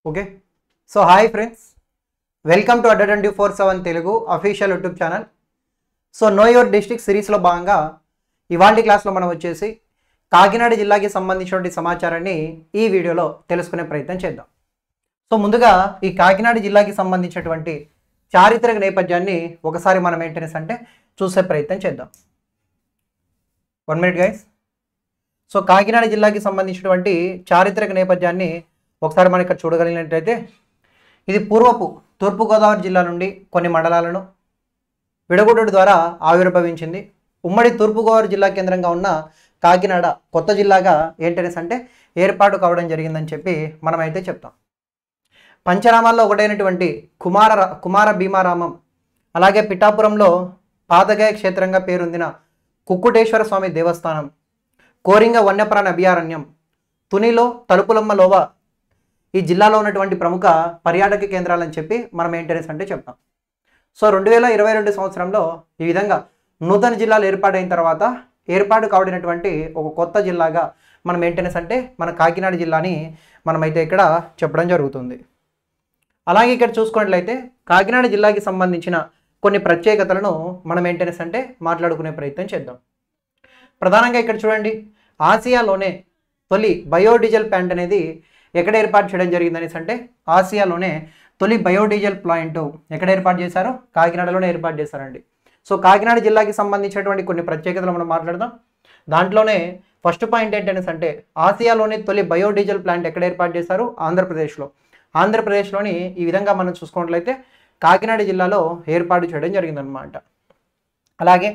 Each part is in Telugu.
Okay. So hi friends, welcome to Adda 24/7 Telugu official YouTube channel. So know your district సిరీస్లో భాగంగా ఇవాళ క్లాస్లో మనం వచ్చేసి కాకినాడ జిల్లాకి సంబంధించినటువంటి సమాచారాన్ని ఈ వీడియోలో తెలుసుకునే ప్రయత్నం చేద్దాం. సో ముందుగా ఈ కాకినాడ జిల్లాకి సంబంధించినటువంటి చారిత్రక నేపథ్యాన్ని ఒకసారి మనం ఏంటనేసి చూసే ప్రయత్నం చేద్దాం. 1 minute గైస్. సో కాకినాడ జిల్లాకి సంబంధించినటువంటి చారిత్రక నేపథ్యాన్ని ఒకసారి మనం ఇక్కడ చూడగలిగినట్లయితే, ఇది పూర్వపు తూర్పుగోదావరి జిల్లా నుండి కొన్ని మండలాలను విడగొట్టుడు ద్వారా ఆవిర్భవించింది. ఉమ్మడి తూర్పుగోదావరి జిల్లా కేంద్రంగా ఉన్న కాకినాడ కొత్త జిల్లాగా ఏంటనేసి ఏర్పాటు కావడం జరిగిందని చెప్పి మనమైతే చెప్తాం. పంచరామాల్లో ఒకటైనటువంటి కుమార భీమారామం, అలాగే పిఠాపురంలో పాదగయ క్షేత్రంగా పేరొందిన కుక్కుటేశ్వర స్వామి దేవస్థానం, కోరింగ వన్యప్రాణ అభయారణ్యం, తునిలో తలుపులమ్మ లోవ ఈ జిల్లాలో ఉన్నటువంటి ప్రముఖ పర్యాటక కేంద్రాలని చెప్పి మనం ఏంటనేసి చెప్తాం. సో 2022 సంవత్సరంలో ఈ విధంగా నూతన జిల్లాలు ఏర్పాటైన తర్వాత ఏర్పాటు కావడినటువంటి ఒక కొత్త జిల్లాగా మనం ఏంటనేసి మన కాకినాడ జిల్లాని మనమైతే ఇక్కడ చెప్పడం జరుగుతుంది. అలాగే ఇక్కడ చూసుకున్నట్లయితే కాకినాడ జిల్లాకి సంబంధించిన కొన్ని ప్రత్యేకతలను మనం ఏంటనేసి మాట్లాడుకునే ప్రయత్నం చేద్దాం. ప్రధానంగా ఇక్కడ చూడండి, ఆసియాలోనే తొలి బయోడీజిల్ ప్లాంట్ అనేది ఎక్కడ ఏర్పాటు చేయడం జరిగిందనేసి ఆసియాలోనే తొలి బయోడీజిల్ ప్లాంట్ ఎక్కడ ఏర్పాటు చేశారో కాకినాడలోనే ఏర్పాటు చేశారండి. సో కాకినాడ జిల్లాకి సంబంధించినటువంటి కొన్ని ప్రత్యేకతలు మనం మాట్లాడదాం. దాంట్లోనే ఫస్ట్ పాయింట్ ఏంటనేసి ఆసియాలోనే తొలి బయోడీజిల్ ప్లాంట్ ఎక్కడ ఏర్పాటు చేశారు? ఆంధ్రప్రదేశ్లోని ఈ విధంగా మనం చూసుకున్నట్లయితే కాకినాడ జిల్లాలో ఏర్పాటు చేయడం జరిగిందనమాట. అలాగే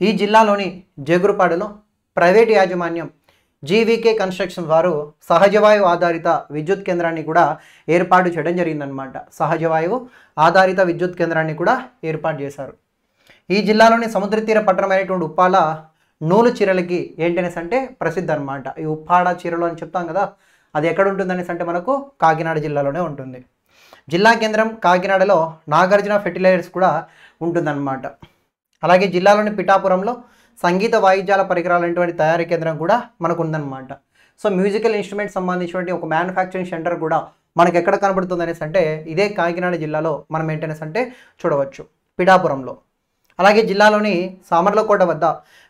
ఈ జిల్లాలోని జగురుపాడులో ప్రైవేట్ యాజమాన్యం జీవీకే కన్స్ట్రక్షన్ వారు సహజవాయువు ఆధారిత విద్యుత్ కేంద్రాన్ని కూడా ఏర్పాటు చేయడం జరిగిందనమాట. సహజవాయువు ఆధారిత విద్యుత్ కేంద్రాన్ని కూడా ఏర్పాటు చేశారు. ఈ జిల్లాలోని సముద్ర తీర పట్టణమైనటువంటి ఉప్పాల నూలు చీరలకి ఏంటనేసి ప్రసిద్ధి అనమాట. ఈ ఉప్పాడ చీరలు అని చెప్తాం కదా, అది ఎక్కడ ఉంటుందనేసి మనకు కాకినాడ జిల్లాలోనే ఉంటుంది. జిల్లా కేంద్రం కాకినాడలో నాగార్జున ఫెర్టిలైజర్స్ కూడా ఉంటుందన్నమాట. అలాగే జిల్లాలోని పిఠాపురంలో సంగీత వాయిద్యాల పరికరాలైనటువంటి తయారీ కేంద్రం కూడా మనకు ఉందన్నమాట. సో మ్యూజికల్ ఇన్స్ట్రుమెంట్ సంబంధించినటువంటి ఒక మ్యానుఫ్యాక్చరింగ్ సెంటర్ కూడా మనకు ఎక్కడ కనబడుతుంది అనేసి ఇదే కాకినాడ జిల్లాలో మనం ఏంటనేసి చూడవచ్చు, పిఠాపురంలో. అలాగే జిల్లాలోని సామర్లకోట వద్ద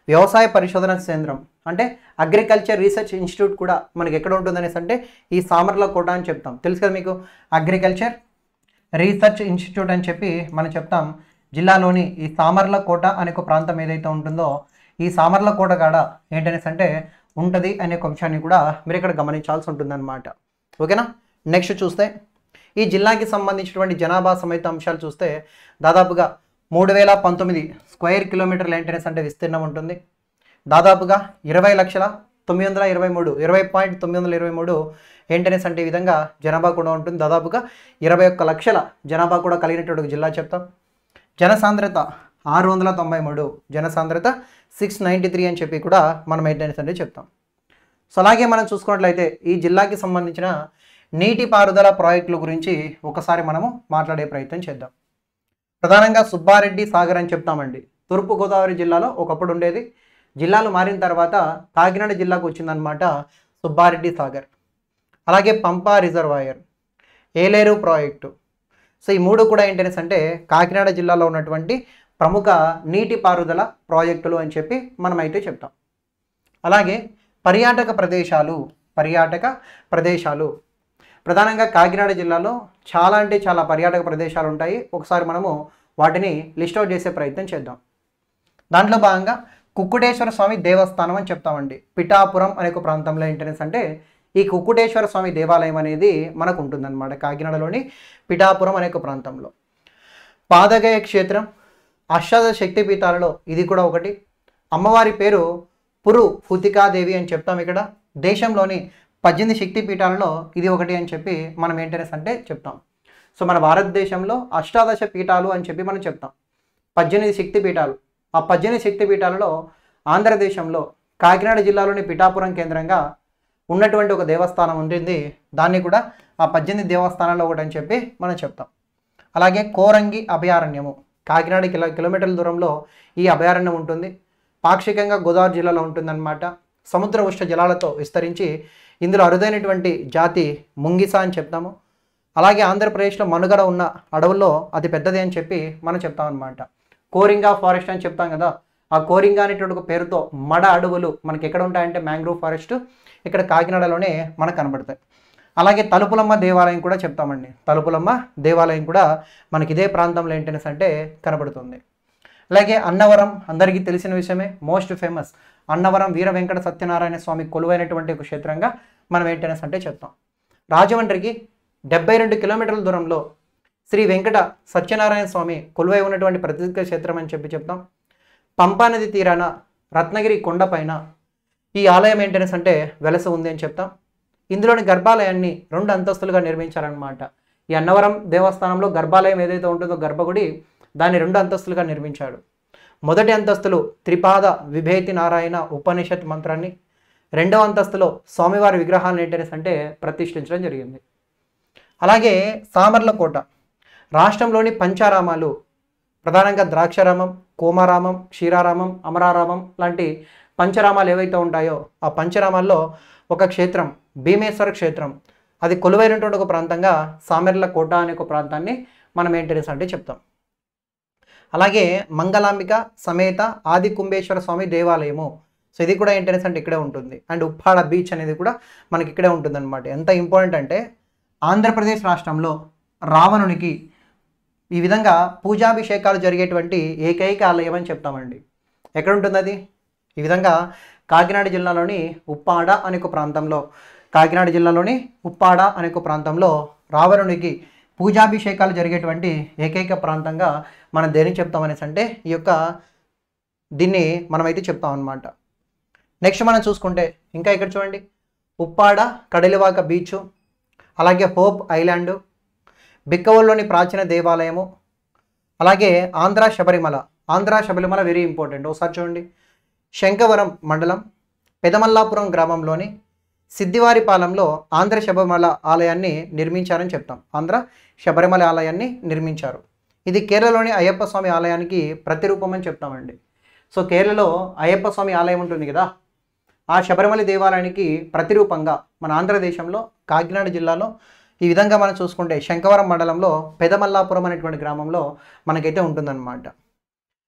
వ్యవసాయ పరిశోధన కేంద్రం అంటే అగ్రికల్చర్ రీసెర్చ్ ఇన్స్టిట్యూట్ కూడా మనకి ఎక్కడ ఉంటుందనేసి ఈ సామర్లకోట అని చెప్తాం. తెలుసు కదా మీకు, అగ్రికల్చర్ రీసెర్చ్ ఇన్స్టిట్యూట్ అని చెప్పి మనం చెప్తాం. జిల్లాలోని ఈ సామర్లకోట అనే ఒక ప్రాంతం ఏదైతే ఉంటుందో ఈ సామర్లకోట కాడ ఏంటనేసి ఉంటుంది అనే ఒక విషయాన్ని కూడా మీరు ఇక్కడ గమనించాల్సి ఉంటుందన్నమాట. ఓకేనా. నెక్స్ట్ చూస్తే ఈ జిల్లాకి సంబంధించినటువంటి జనాభా సమేత అంశాలు చూస్తే దాదాపుగా 3019 స్క్వేర్ కిలోమీటర్లు ఏంటనేసి విస్తీర్ణం ఉంటుంది. దాదాపుగా 20,923 ఏంటనేసి ఈ విధంగా జనాభా కూడా ఉంటుంది. దాదాపుగా 21 లక్షల జనాభా కూడా కలిగినటువంటి జిల్లా చెప్తాం. జనసాంద్రత 693, జనసాంద్రత 693 అని చెప్పి కూడా మనం ఏంటనేసి చెప్తాం. సో అలాగే మనం చూసుకున్నట్లయితే ఈ జిల్లాకి సంబంధించిన నీటిపారుదల ప్రాజెక్టుల గురించి ఒకసారి మనము మాట్లాడే ప్రయత్నం చేద్దాం. ప్రధానంగా సుబ్బారెడ్డి సాగర్ అని చెప్తామండి. తూర్పుగోదావరి జిల్లాలో ఒకప్పుడు ఉండేది, జిల్లాలు మారిన తర్వాత కాకినాడ జిల్లాకు వచ్చిందనమాట సుబ్బారెడ్డి సాగర్. అలాగే పంపా రిజర్వాయర్, ఏలేరు ప్రాజెక్టు. సో ఈ మూడు కూడా ఏంటనేసి కాకినాడ జిల్లాలో ఉన్నటువంటి ప్రముఖ నీటిపారుదల ప్రాజెక్టులు అని చెప్పి మనమైతే చెప్తాం. అలాగే పర్యాటక ప్రదేశాలు ప్రధానంగా కాకినాడ జిల్లాలో చాలా అంటే చాలా పర్యాటక ప్రదేశాలు ఉంటాయి. ఒకసారి మనము వాటిని లిస్ట్ అవుట్ చేసే ప్రయత్నం చేద్దాం. దాంట్లో భాగంగా కుక్కుటేశ్వర స్వామి దేవస్థానం అని చెప్తామండి. పిఠాపురం అనే ఒక ప్రాంతంలో ఏంటనేసి ఈ కుక్కుటేశ్వర స్వామి దేవాలయం అనేది మనకు ఉంటుందన్నమాట కాకినాడలోని పిఠాపురం అనే ఒక ప్రాంతంలో. పాదగయ క్షేత్రం, అష్టాదశ శక్తిపీఠాలలో ఇది కూడా ఒకటి. అమ్మవారి పేరు పురుహూతికాదేవి అని చెప్తాం. ఇక్కడ దేశంలోని 18 శక్తిపీఠాలలో ఇది ఒకటి అని చెప్పి మనం ఏంటనేసి చెప్తాం. సో మన భారతదేశంలో అష్టాదశ పీఠాలు అని చెప్పి మనం చెప్తాం. 18 శక్తిపీఠాలు. ఆ 18 శక్తిపీఠాలలో ఆంధ్రదేశంలో కాకినాడ జిల్లాలోని పిఠాపురం కేంద్రంగా ఉన్నటువంటి ఒక దేవస్థానం ఉంటుంది. దాన్ని కూడా ఆ 18 దేవస్థానాల్లో ఒకటి అని చెప్పి మనం చెప్తాం. అలాగే కోరంగి అభయారణ్యము, కాకినాడ కిలోమీటర్ల దూరంలో ఈ అభయారణ్యం ఉంటుంది. పాక్షికంగా గోదావరి జిల్లాలో ఉంటుందన్నమాట. సముద్ర ఉష్ణ జలాలతో విస్తరించి ఇందులో అరుదైనటువంటి జాతి ముంగిస అని చెప్తాము. అలాగే ఆంధ్రప్రదేశ్లో మనుగడ ఉన్న అడవుల్లో అతి పెద్దది అని చెప్పి మనం చెప్తాం అనమాట. కోరింగా ఫారెస్ట్ అని చెప్తాం కదా, ఆ కోరింగా అనేటువంటి ఒక పేరుతో మడ అడవులు మనకి ఎక్కడ ఉంటాయంటే మ్యాంగ్రూవ్ ఫారెస్ట్ ఇక్కడ కాకినాడలోనే మనకు కనబడతాయి. అలాగే తలుపులమ్మ దేవాలయం కూడా చెప్తామండి. తలుపులమ్మ దేవాలయం కూడా మనకి ఇదే ప్రాంతంలో ఏంటనేసి అంటే కనబడుతుంది. అలాగే అన్నవరం అందరికీ తెలిసిన విషయమే, మోస్ట్ ఫేమస్ అన్నవరం వీర వెంకట సత్యనారాయణ స్వామి కొలువైనటువంటి ఒక క్షేత్రంగా మనం ఏంటనేసి అంటే చెప్తాం. రాజమండ్రికి 72 కిలోమీటర్ల దూరంలో శ్రీ వెంకట సత్యనారాయణ స్వామి కొలువై ఉన్నటువంటి ప్రసిద్ధ క్షేత్రం అని చెప్పి చెప్తాం. పంపానది తీరాన రత్నగిరి కొండపైన ఈ ఆలయం ఏంటనేసి అంటే వెలస ఉంది అని చెప్తాం. ఇందులోని గర్భాలయాన్ని 2 అంతస్తులుగా నిర్మించారనమాట. ఈ అన్నవరం దేవస్థానంలో గర్భాలయం ఏదైతే ఉంటుందో గర్భగుడి, దాన్ని 2 అంతస్తులుగా నిర్మించాడు. మొదటి అంతస్తులో త్రిపాద విభేతి నారాయణ ఉపనిషత్ మంత్రాన్ని, 2వ అంతస్తులో స్వామివారి విగ్రహాలను ఏంటనేసి అంటే ప్రతిష్ఠించడం జరిగింది. అలాగే సామర్లకోట రాష్ట్రంలోని పంచారామాలు ప్రధానంగా ద్రాక్షారామం, కోమారామం, క్షీరారామం, అమరారామం లాంటి పంచరామాలు ఏవైతే ఉంటాయో ఆ పంచరామాల్లో ఒక క్షేత్రం భీమేశ్వర క్షేత్రం, అది కొలువైనటువంటి ఒక ప్రాంతంగా సామెర్లకోట అనే ఒక ప్రాంతాన్ని మనం ఏంటనేసి అంటే చెప్తాం. అలాగే మంగళాంబిక సమేత ఆది కుంభేశ్వర స్వామి దేవాలయము, సో ఇది కూడా ఏంటనేసి అంటే ఇక్కడే ఉంటుంది. అండ్ ఉప్పాడ బీచ్ అనేది కూడా మనకి ఇక్కడే ఉంటుంది అనమాట. ఎంత ఇంపార్టెంట్ అంటే ఆంధ్రప్రదేశ్ రాష్ట్రంలో రావణునికి ఈ విధంగా పూజాభిషేకాలు జరిగేటువంటి ఏకైక ఆలయం అని చెప్తామండి. ఎక్కడ ఉంటుంది అది? ఈ విధంగా కాకినాడ జిల్లాలోని ఉప్పాడ అనే ఒక ప్రాంతంలో, కాకినాడ జిల్లాలోని ఉప్పాడ అనే ఒక ప్రాంతంలో రావణునికి పూజాభిషేకాలు జరిగేటువంటి ఏకైక ప్రాంతంగా మనం దేని చెప్తామనేసి అంటే ఈ యొక్క దీన్ని మనమైతే చెప్తాం అనమాట. నెక్స్ట్ మనం చూసుకుంటే ఇంకా ఇక్కడ చూడండి, ఉప్పాడ కడలివాక బీచు, అలాగే హోప్ ఐలాండు, బిక్కవోల్లోని ప్రాచీన దేవాలయము, అలాగే ఆంధ్ర శబరిమల వెరీ ఇంపార్టెంట్. ఒకసారి చూడండి, శంఖవరం మండలం పెదమల్లాపురం గ్రామంలోని సిద్ధివారిపాలెంలో ఆంధ్ర శబరిమల ఆలయాన్ని నిర్మించారని చెప్తాం. ఆంధ్ర శబరిమల ఆలయాన్ని నిర్మించారు. ఇది కేరళలోని అయ్యప్ప స్వామి ఆలయానికి ప్రతిరూపం అని చెప్తామండి. సో కేరళలో అయ్యప్ప స్వామి ఆలయం ఉంటుంది కదా, ఆ శబరిమల దేవాలయానికి ప్రతిరూపంగా మన ఆంధ్రదేశంలో కాకినాడ జిల్లాలో ఈ విధంగా మనం చూసుకుంటే శంఖవరం మండలంలో పెదమల్లాపురం అనేటువంటి గ్రామంలో మనకైతే ఉంటుందన్నమాట.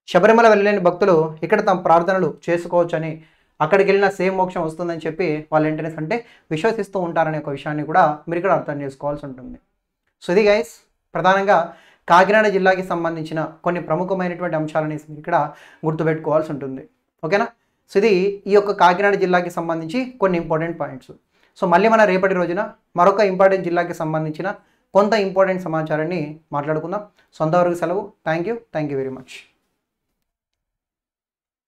శబరిమల వెళ్ళలేని భక్తులు ఇక్కడ తమ ప్రార్థనలు చేసుకోవచ్చని, అక్కడికి వెళ్ళిన సేమ్ మోక్షం వస్తుందని చెప్పి వాళ్ళు ఏంటనేసి అంటే విశ్వసిస్తూ ఉంటారనే ఒక విషయాన్ని కూడా మీరు ఇక్కడ అర్థం చేసుకోవాల్సి ఉంటుంది. సో ఇది గైస్ ప్రధానంగా కాకినాడ జిల్లాకి సంబంధించిన కొన్ని ప్రముఖమైనటువంటి అంశాలని మీరు ఇక్కడ గుర్తుపెట్టుకోవాల్సి ఉంటుంది. ఓకేనా? సో ఇది ఈ యొక్క కాకినాడ జిల్లాకి సంబంధించి కొన్ని ఇంపార్టెంట్ పాయింట్స్. సో మళ్ళీ మన రేపటి రోజున మరొక ఇంపార్టెంట్ జిల్లాకి సంబంధించిన కొంత ఇంపార్టెంట్ సమాచారాన్ని మాట్లాడుకుందాం. సో అంతవరకు సెలవు. Thank you very much.